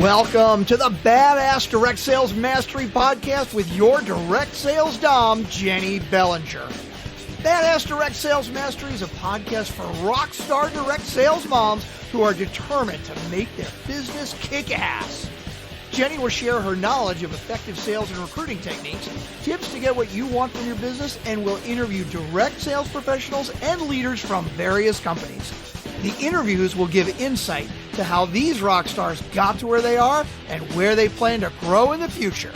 Welcome to the Badass Direct Sales Mastery Podcast with your direct sales dom, Jennie Bellinger. Badass Direct Sales Mastery is a podcast for rock star direct sales moms who are determined to make their business kick ass. Jennie will share her knowledge of effective sales and recruiting techniques, tips to get what you want from your business, and will interview direct sales professionals and leaders from various companies. The interviews will give insight to how these rock stars got to where they are and where they plan to grow in the future.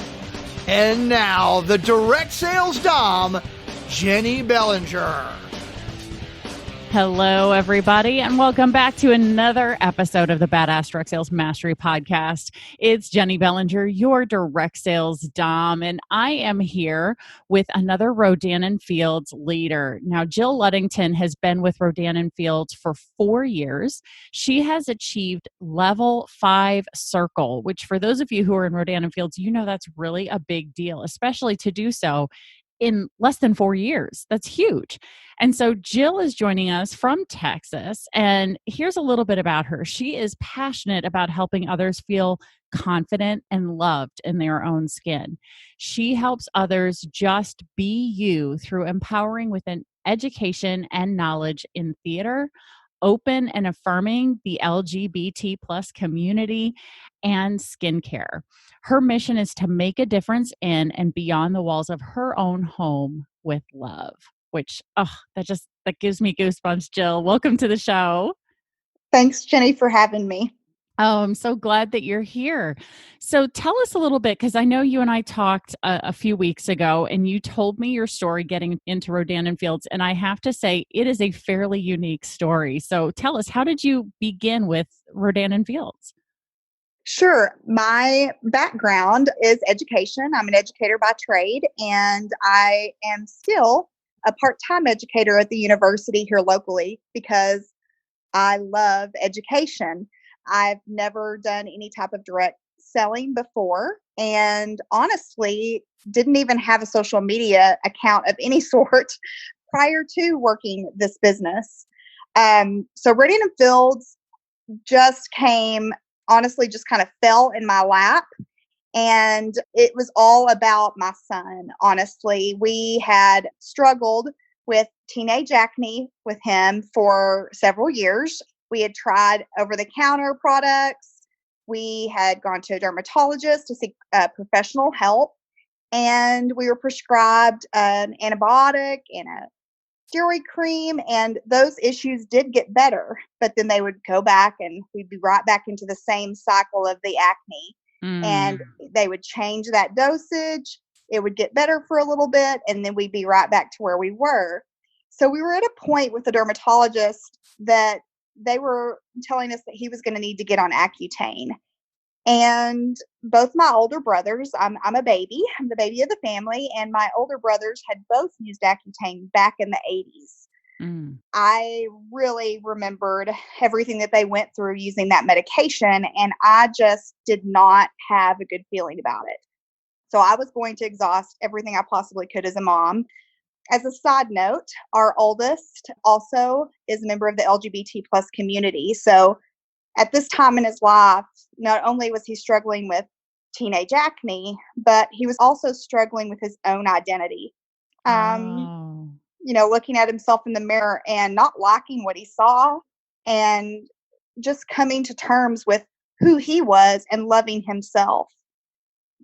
And now, the direct sales dom, Jennie Bellinger. Hello, everybody, and welcome back to another episode of the Badass Direct Sales Mastery Podcast. It's Jennie Bellinger, your direct sales dom, and I am here with another Rodan and Fields leader. Now, Jill Ludington has been with Rodan and Fields for 4 years. She has achieved level 5 circle, which for those of you who are in Rodan and Fields, you know that's really a big deal, especially to do so in less than 4 years. That's huge. And so Jill is joining us from Texas. And here's a little bit about her. She is passionate about helping others feel confident and loved in their own skin. She helps others just be you through empowering with an education and knowledge in theater, open and affirming the LGBT plus community, and skincare. Her mission is to make a difference in and beyond the walls of her own home with love, which, that gives me goosebumps, Jill. Welcome to the show. Thanks, Jennie, for having me. Oh, I'm so glad that you're here. So tell us a little bit, because I know you and I talked a few weeks ago, and you told me your story getting into Rodan and Fields, and I have to say it is a fairly unique story. So tell us, how did you begin with Rodan and Fields? Sure. My background is education. I'm an educator by trade, and I am still a part-time educator at the university here locally because I love education. I've never done any type of direct selling before, and honestly, didn't even have a social media account of any sort prior to working this business. So Rodan and Fields just came, honestly, just kind of fell in my lap. And it was all about my son. Honestly, we had struggled with teenage acne with him for several years. We had tried over-the-counter products. We had gone to a dermatologist to seek professional help. And we were prescribed an antibiotic and a steroid cream. And those issues did get better. But then they would go back and we'd be right back into the same cycle of the acne. And they would change that dosage. It would get better for a little bit. And then we'd be right back to where we were. So we were at a point with the dermatologist that they were telling us that he was going to need to get on Accutane. And both my older brothers, I'm a baby, I'm the baby of the family, and my older brothers had both used Accutane back in the 80s. I really remembered everything that they went through using that medication, and I just did not have a good feeling about it. So I was going to exhaust everything I possibly could as a mom. As a side note, our oldest also is a member of the LGBT plus community. So at this time in his life, not only was he struggling with teenage acne, but he was also struggling with his own identity. Looking at himself in the mirror and not liking what he saw and just coming to terms with who he was and loving himself.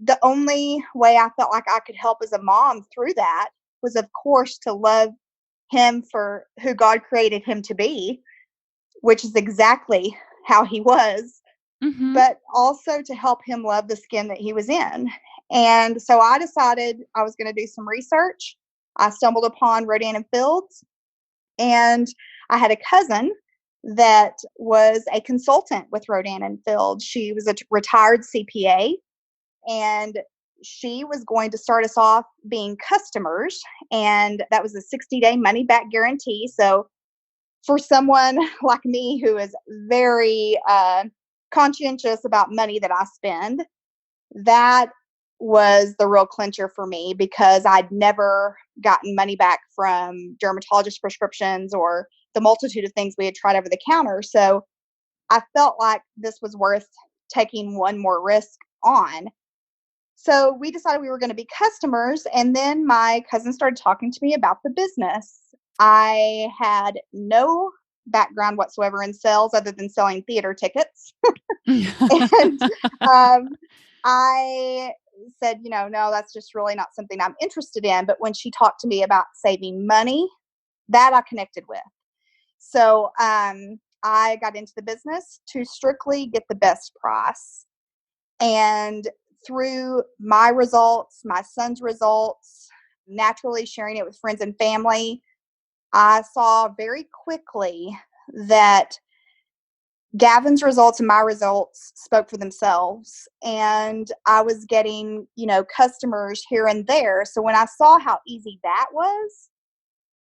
The only way I felt like I could help as a mom through that was, of course, to love him for who God created him to be, which is exactly how he was, but also to help him love the skin that he was in. And so I decided I was going to do some research. I stumbled upon Rodan and Fields, and I had a cousin that was a consultant with Rodan and Fields. She was a retired CPA, and she was going to start us off being customers, and that was a 60-day money-back guarantee. So for someone like me who is very conscientious about money that I spend, that was the real clincher for me, because I'd never gotten money back from dermatologist prescriptions or the multitude of things we had tried over the counter. So I felt like this was worth taking one more risk on. So we decided we were going to be customers. And then my cousin started talking to me about the business. I had no background whatsoever in sales other than selling theater tickets. And I said, no, that's just really not something I'm interested in. But when she talked to me about saving money, that I connected with. So I got into the business to strictly get the best price. And through my results, my son's results, naturally sharing it with friends and family, I saw very quickly that Gavin's results and my results spoke for themselves. And I was getting, customers here and there. So when I saw how easy that was,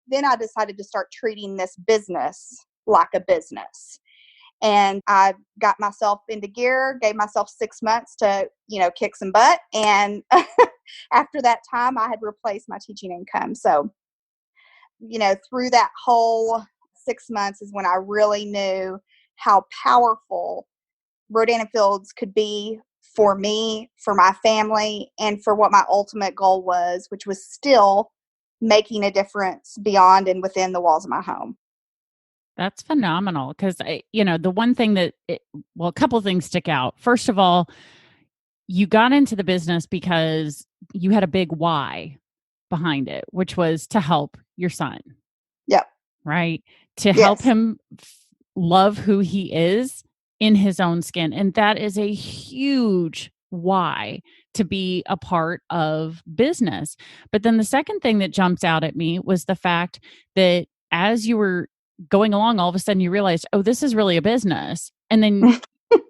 then I decided to start treating this business like a business. And I got myself into gear, gave myself 6 months to, kick some butt. And after that time, I had replaced my teaching income. So, through that whole 6 months is when I really knew how powerful Rodan and Fields could be for me, for my family, and for what my ultimate goal was, which was still making a difference beyond and within the walls of my home. That's phenomenal. Because, the one thing a couple of things stick out. First of all, you got into the business because you had a big why behind it, which was to help your son. Yep. Right? To help him love who he is in his own skin. And that is a huge why to be a part of business. But then the second thing that jumps out at me was the fact that as you were going along, all of a sudden you realized, oh, this is really a business. And then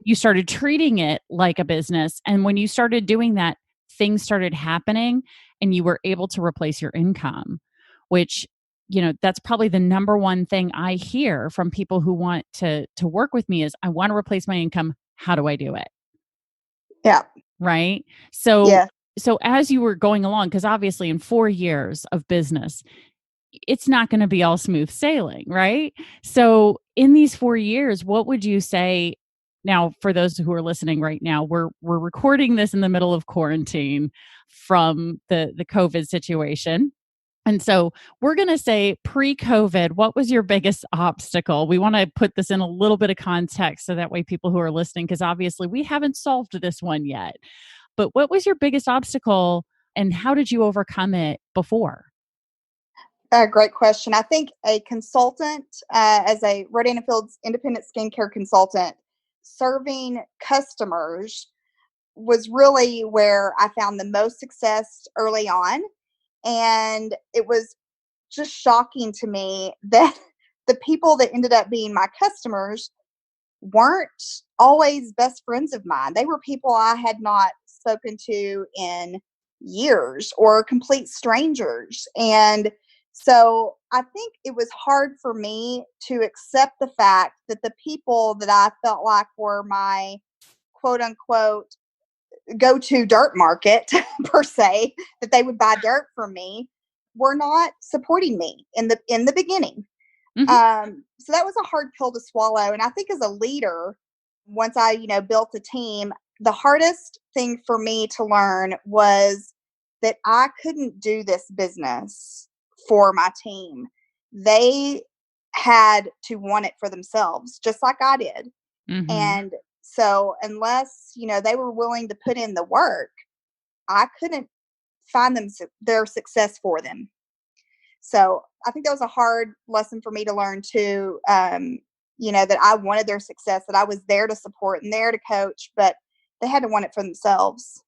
you started treating it like a business. And when you started doing that, things started happening and you were able to replace your income, which, that's probably the number one thing I hear from people who want to work with me is, I want to replace my income. How do I do it? Yeah. Right. So as you were going along, because obviously in 4 years of business, it's not going to be all smooth sailing, right? So in these 4 years, what would you say? Now, for those who are listening right now, we're recording this in the middle of quarantine from the COVID situation. And so we're going to say pre-COVID, what was your biggest obstacle? We want to put this in a little bit of context so that way people who are listening, because obviously we haven't solved this one yet, but what was your biggest obstacle and how did you overcome it before? Great question. I think a consultant, as a Rodan and Fields independent skincare consultant, serving customers was really where I found the most success early on. And it was just shocking to me that the people that ended up being my customers weren't always best friends of mine. They were people I had not spoken to in years or complete strangers. And so I think it was hard for me to accept the fact that the people that I felt like were my quote unquote go-to dirt market per se, that they would buy dirt from me, were not supporting me in the beginning. Mm-hmm. So that was a hard pill to swallow. And I think as a leader, once I, built a team, the hardest thing for me to learn was that I couldn't do this business for my team. They had to want it for themselves, just like I did. Mm-hmm. And so unless, they were willing to put in the work, I couldn't find their success for them. So I think that was a hard lesson for me to learn too, that I wanted their success, that I was there to support and there to coach, but they had to want it for themselves.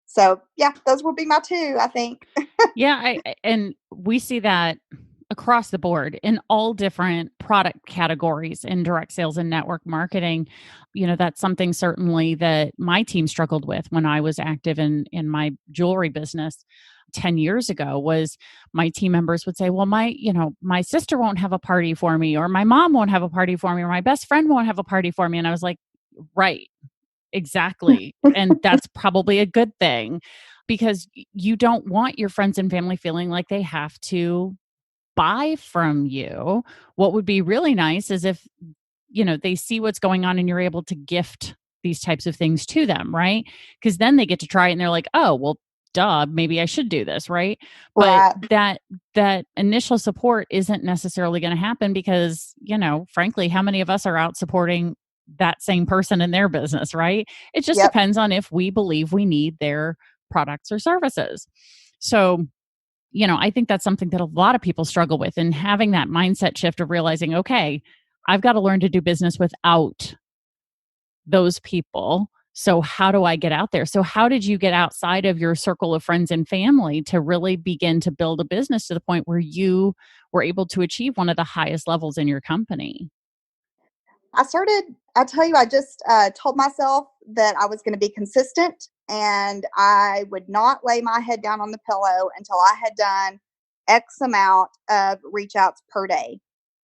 So yeah, those would be my two, I think. Yeah. And we see that across the board in all different product categories in direct sales and network marketing. That's something certainly that my team struggled with when I was active in my jewelry business 10 years ago. Was my team members would say, well, my sister won't have a party for me, or my mom won't have a party for me, or my best friend won't have a party for me. And I was like, right, exactly. And that's probably a good thing, because you don't want your friends and family feeling like they have to buy from you. What would be really nice is if, they see what's going on and you're able to gift these types of things to them, right? Because then they get to try it and they're like, oh, well, duh, maybe I should do this, right? But Right. that initial support isn't necessarily going to happen because, frankly, how many of us are out supporting that same person in their business, right? It just Yep. depends on if we believe we need their products or services. So, I think that's something that a lot of people struggle with, and having that mindset shift of realizing, okay, I've got to learn to do business without those people. So how do I get out there? So how did you get outside of your circle of friends and family to really begin to build a business to the point where you were able to achieve one of the highest levels in your company? I tell you, I just told myself that I was going to be consistent and I would not lay my head down on the pillow until I had done X amount of reach outs per day,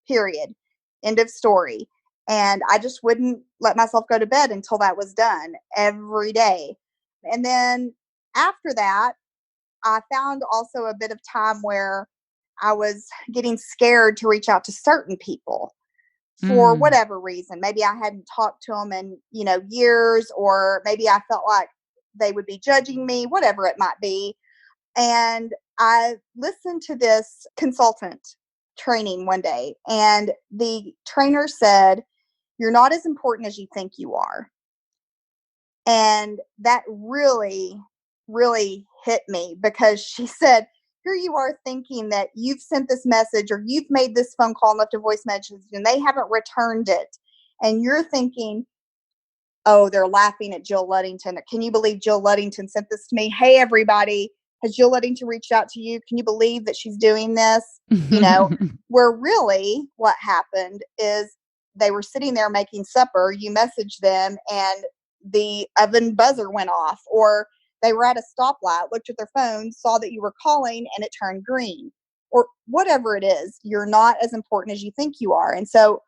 period. End of story. And I just wouldn't let myself go to bed until that was done every day. And then after that, I found also a bit of time where I was getting scared to reach out to certain people for Mm. whatever reason. Maybe I hadn't talked to them in, years, or maybe I felt like they would be judging me, whatever it might be. And I listened to this consultant training one day, and the trainer said, "You're not as important as you think you are." And that really, really hit me because she said, here you are thinking that you've sent this message or you've made this phone call and left a voice message and they haven't returned it. And you're thinking, oh, they're laughing at Jill Ludington. Can you believe Jill Ludington sent this to me? Hey, everybody, has Jill Ludington reached out to you? Can you believe that she's doing this? Where really what happened is they were sitting there making supper. You messaged them and the oven buzzer went off, or they were at a stoplight, looked at their phone, saw that you were calling and it turned green, or whatever it is. You're not as important as you think you are. And so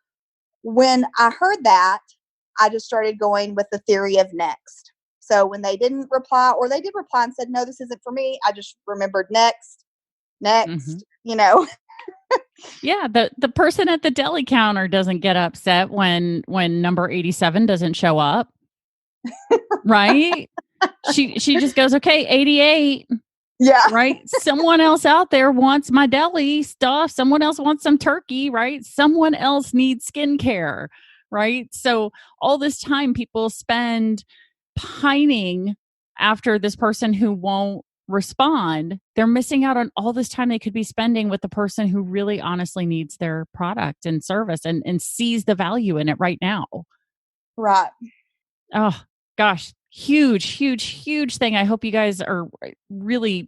when I heard that, I just started going with the theory of next. So when they didn't reply, or they did reply and said, no, this isn't for me, I just remembered next, Mhm. Yeah, the person at the deli counter doesn't get upset when number 87 doesn't show up, right? She just goes, "Okay, 88." Yeah. Right? Someone else out there wants my deli stuff. Someone else wants some turkey, right? Someone else needs skincare, right? So all this time people spend pining after this person who won't respond. They're missing out on all this time they could be spending with the person who really honestly needs their product and service and sees the value in it right now. Right. Oh, gosh. Huge, huge, huge thing. I hope you guys are really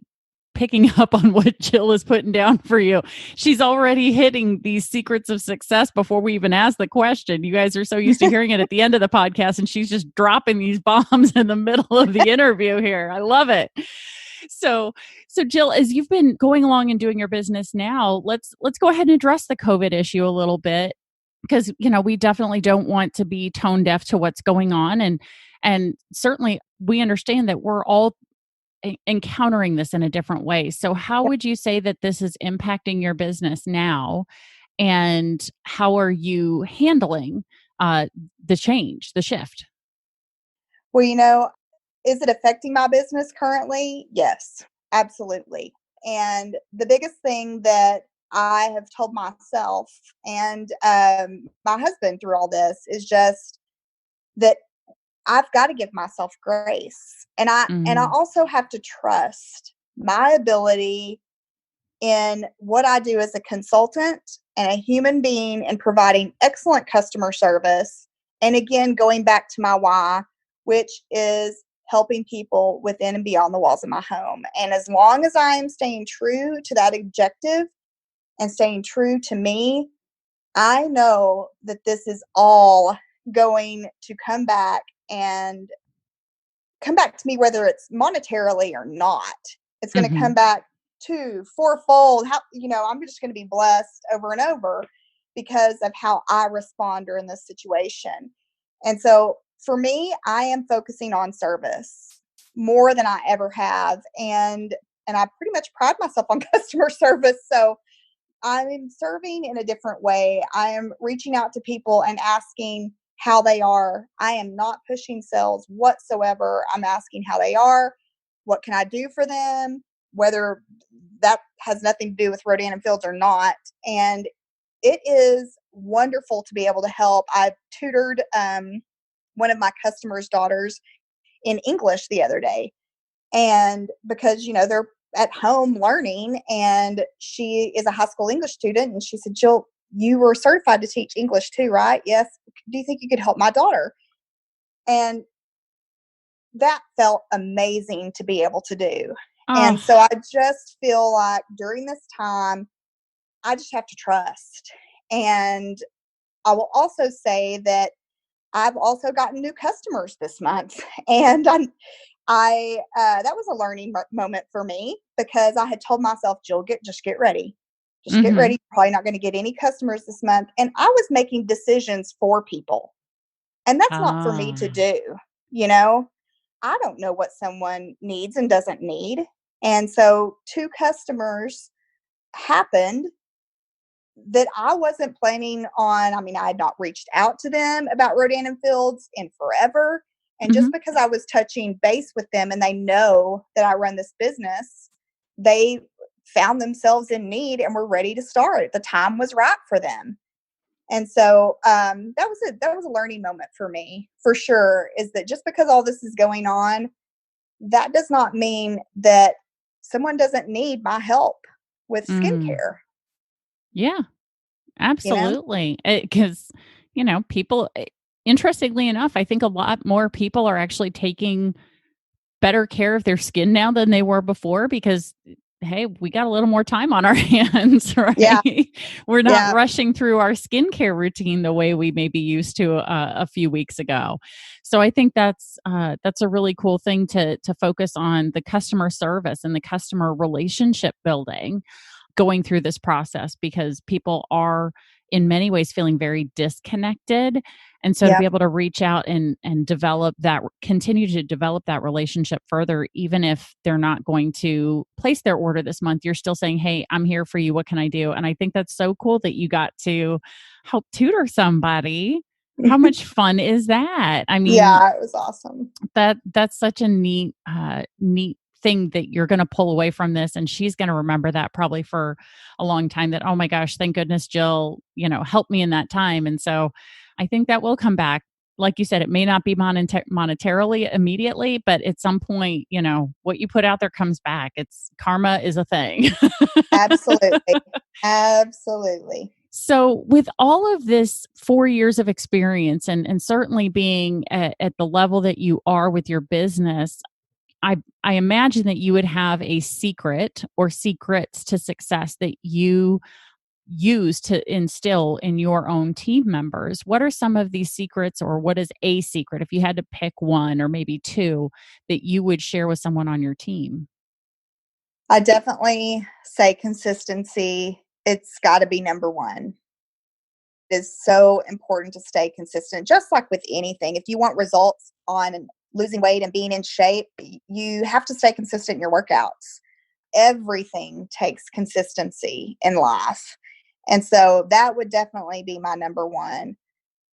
picking up on what Jill is putting down for you. She's already hitting these secrets of success before we even ask the question. You guys are so used to hearing it at the end of the podcast, and she's just dropping these bombs in the middle of the interview here. I love it. So Jill, as you've been going along and doing your business now, let's go ahead and address the COVID issue a little bit, because we definitely don't want to be tone deaf to what's going on, and certainly we understand that we're all encountering this in a different way. So how would you say that this is impacting your business now, and how are you handling the change, the shift? Well, is it affecting my business currently? Yes, absolutely. And the biggest thing that I have told myself and my husband through all this is just that I've got to give myself grace. And I Mhm. also have to trust my ability in what I do as a consultant and a human being in providing excellent customer service. And again, going back to my why, which is helping people within and beyond the walls of my home. And as long as I am staying true to that objective and staying true to me, I know that this is all going to and come back to me, whether it's monetarily or not. It's going to come Mhm. back fourfold. I'm just going to be blessed over and over because of how I respond during this situation. And so for me, I am focusing on service more than I ever have. And I pretty much pride myself on customer service. So I'm serving in a different way. I am reaching out to people and asking, how they are. I am not pushing sales whatsoever. I'm asking how they are. What can I do for them? Whether that has nothing to do with Rodan and Fields or not. And it is wonderful to be able to help. I tutored one of my customers' daughters in English the other day. And because, they're at home learning, and she is a high school English student. And she said, Jill, you were certified to teach English too, right? Yes. Do you think you could help my daughter? And that felt amazing to be able to do. And so I just feel like during this time, I just have to trust. And I will also say that I've also gotten new customers this month. And I that was a learning moment for me, because I had told myself, Jill, just get ready. Just get ready. You're probably not going to get any customers this month. And I was making decisions for people. And that's not for me to do. I don't know what someone needs and doesn't need. And so 2 customers happened that I wasn't planning on. I mean, I had not reached out to them about Rodan and Fields in forever. And just because I was touching base with them and they know that I run this business, they found themselves in need and were ready to start. The time was right for them. And so that was a learning moment for me, for sure, is that just because all this is going on, that does not mean that someone doesn't need my help with skincare. Yeah, absolutely. Because, people, interestingly enough, I think a lot more people are actually taking better care of their skin now than they were before, because hey, we got a little more time on our hands, right? Yeah. We're not rushing through our skincare routine the way we maybe used to a few weeks ago. So I think that's a really cool thing to focus on, the customer service and the customer relationship building going through this process, because people are in many ways feeling very disconnected. And so to be able to reach out and continue to develop that relationship further, even if they're not going to place their order this month, you're still saying, hey, I'm here for you. What can I do? And I think that's so cool that you got to help tutor somebody. How much fun is that? I mean, yeah, it was awesome. That's such a neat thing that you're going to pull away from this, and she's going to remember that probably for a long time, that, oh my gosh, thank goodness Jill, helped me in that time. And so I think that will come back. Like you said, it may not be monetarily immediately, but at some point, what you put out there comes back. It's karma is a thing. Absolutely. So with all of this 4 years of experience, and certainly being at the level that you are with your business, I imagine that you would have a secret or secrets to success that you use to instill in your own team members. What are some of these secrets, or what is a secret, if you had to pick one or maybe 2, that you would share with someone on your team? I definitely say consistency. It's got to be number one. It is so important to stay consistent, just like with anything. If you want results on losing weight and being in shape, you have to stay consistent in your workouts. Everything takes consistency in life. And so that would definitely be my number one.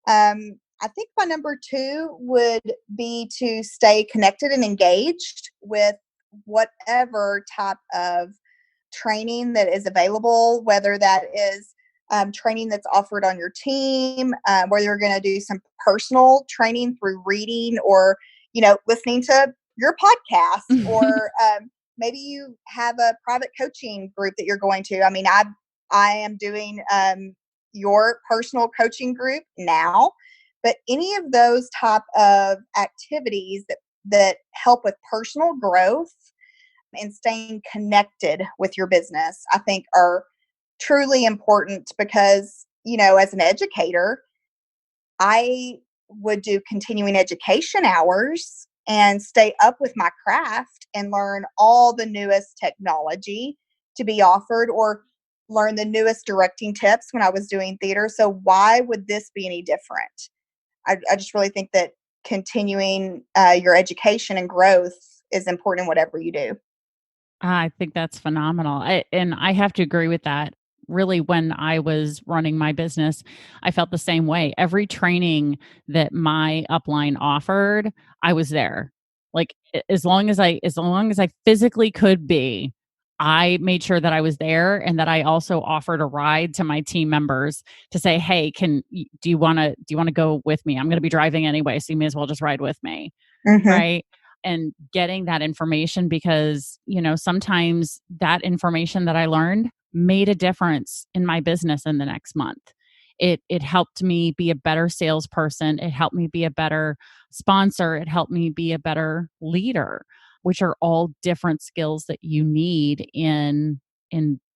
I think my number 2 would be to stay connected and engaged with whatever type of training that is available, whether that is training that's offered on your team, where you're going to do some personal training through reading or, listening to your podcast, or maybe you have a private coaching group that you're going to. I mean, I am doing your personal coaching group now, but any of those type of activities that help with personal growth and staying connected with your business, I think are truly important, because, as an educator, I would do continuing education hours and stay up with my craft and learn all the newest technology to be offered, or learn the newest directing tips when I was doing theater. So why would this be any different? I just really think that continuing your education and growth is important in whatever you do. I think that's phenomenal. And I have to agree with that. really when I was running my business, I felt the same way. Every training that my upline offered, I was there. Like as long as I physically could be, I made sure that I was there, and that I also offered a ride to my team members to say, "Hey, do you want to go with me? I'm going to be driving anyway, so you may as well just ride with me." Mm-hmm. Right? And getting that information, because, sometimes that information that I learned made a difference in my business in the next month. It helped me be a better salesperson. It helped me be a better sponsor. It helped me be a better leader, which are all different skills that you need in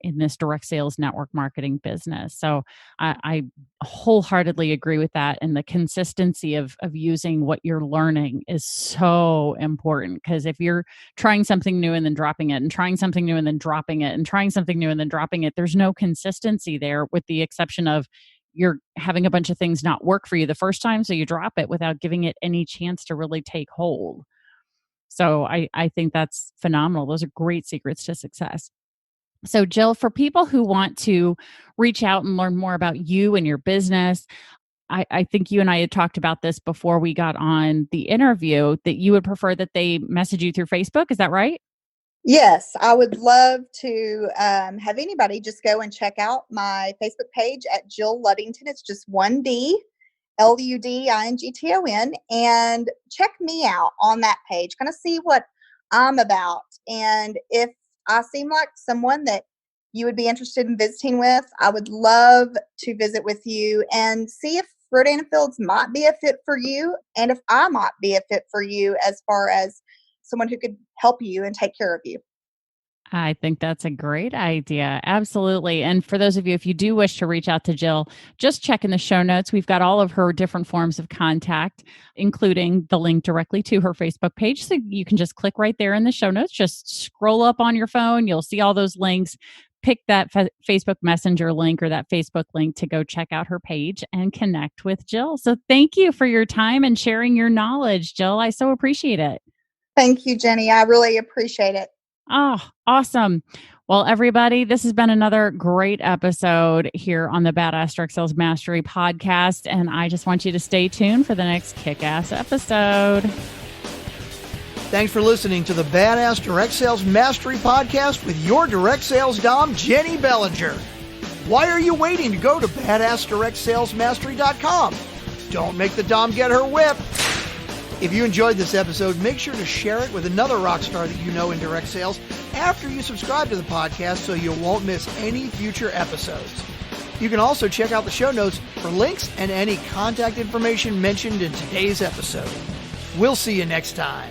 this direct sales network marketing business. So I wholeheartedly agree with that. And the consistency of using what you're learning is so important, because if you're trying something new and then dropping it, and trying something new and then dropping it, and trying something new and then dropping it, there's no consistency there, with the exception of you're having a bunch of things not work for you the first time, so you drop it without giving it any chance to really take hold. So I think that's phenomenal. Those are great secrets to success. So, Jill, for people who want to reach out and learn more about you and your business, I think you and I had talked about this before we got on the interview, that you would prefer that they message you through Facebook. Is that right? Yes, I would love to have anybody just go and check out my Facebook page at Jill Ludington. It's just 1D, Ludington, and check me out on that page. Kind of see what I'm about. And if I seem like someone that you would be interested in visiting with, I would love to visit with you and see if Rodan and Fields might be a fit for you, and if I might be a fit for you as far as someone who could help you and take care of you. I think that's a great idea. Absolutely. And for those of you, if you do wish to reach out to Jill, just check in the show notes. We've got all of her different forms of contact, including the link directly to her Facebook page. So you can just click right there in the show notes. Just scroll up on your phone. You'll see all those links. Pick that Facebook Messenger link or that Facebook link to go check out her page and connect with Jill. So thank you for your time and sharing your knowledge, Jill. I so appreciate it. Thank you, Jenny. I really appreciate it. Oh, awesome. Well, everybody, this has been another great episode here on the Badass Direct Sales Mastery podcast. And I just want you to stay tuned for the next kick-ass episode. Thanks for listening to the Badass Direct Sales Mastery podcast with your direct sales dom, Jennie Bellinger. Why are you waiting to go to badassdirectsalesmastery.com? Don't make the dom get her whip. If you enjoyed this episode, make sure to share it with another rock star that you know in direct sales after you subscribe to the podcast, so you won't miss any future episodes. You can also check out the show notes for links and any contact information mentioned in today's episode. We'll see you next time.